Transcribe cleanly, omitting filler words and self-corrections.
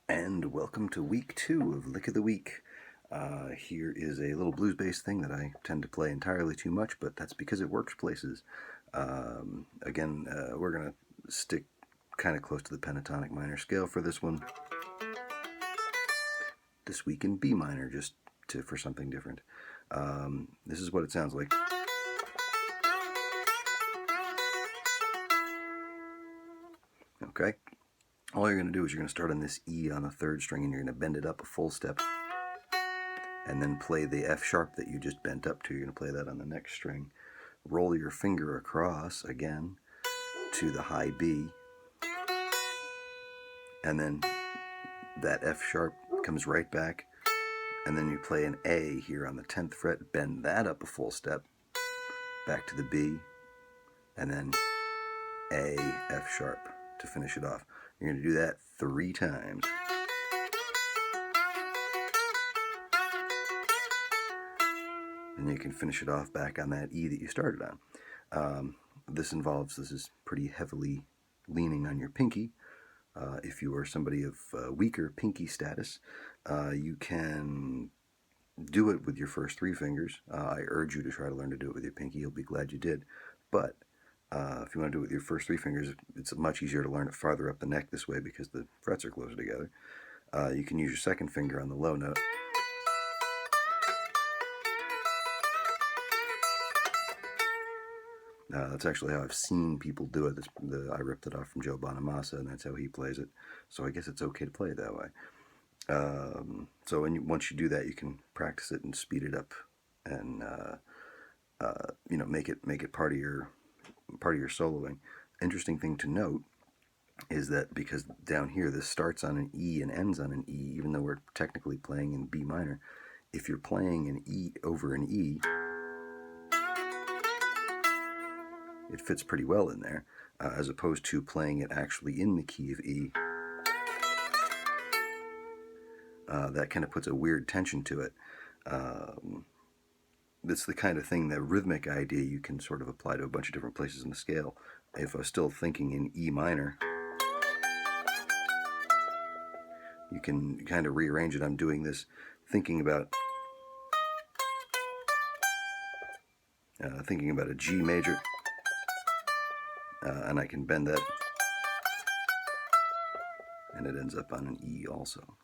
And welcome to week 2 of Lick of the Week. Here is a little blues-based thing that I tend to play entirely too much, but that's because it works places. We're going to stick kind of close to the pentatonic minor scale for this one. This week in B minor, for something different. This is what it sounds like. Okay? All you're going to do is you're going to start on this E on the 3rd string, and you're going to bend it up a full step, and then play the F sharp that you just bent up to. You're going to play that on the next string. Roll your finger across again to the high B, and then that F sharp comes right back, and then you play an A here on the 10th fret, bend that up a full step, back to the B, and then A, F sharp to finish it off. You're going to do that 3 times. And you can finish it off back on that E that you started on. This is pretty heavily leaning on your pinky. If you are somebody of weaker pinky status, you can do it with your first 3 fingers. I urge you to try to learn to do it with your pinky. You'll be glad you did. But if you want to do it with your first 3 fingers, it's much easier to learn it farther up the neck this way because the frets are closer together. You can use your 2nd finger on the low note. That's actually how I've seen people do it. I ripped it off from Joe Bonamassa, and that's how he plays it. So I guess it's okay to play it that way. Once you do that, you can practice it and speed it up, and make it part of your soloing. Interesting thing to note is that because down here this starts on an E and ends on an E, even though we're technically playing in B minor, if you're playing an E over an E, it fits pretty well in there, as opposed to playing it actually in the key of E. That kind of puts a weird tension to it. That's the kind of thing, that rhythmic idea, you can sort of apply to a bunch of different places in the scale. If I was still thinking in E minor, you can kind of rearrange it. I'm doing this thinking about a G major, and I can bend that, and it ends up on an E also.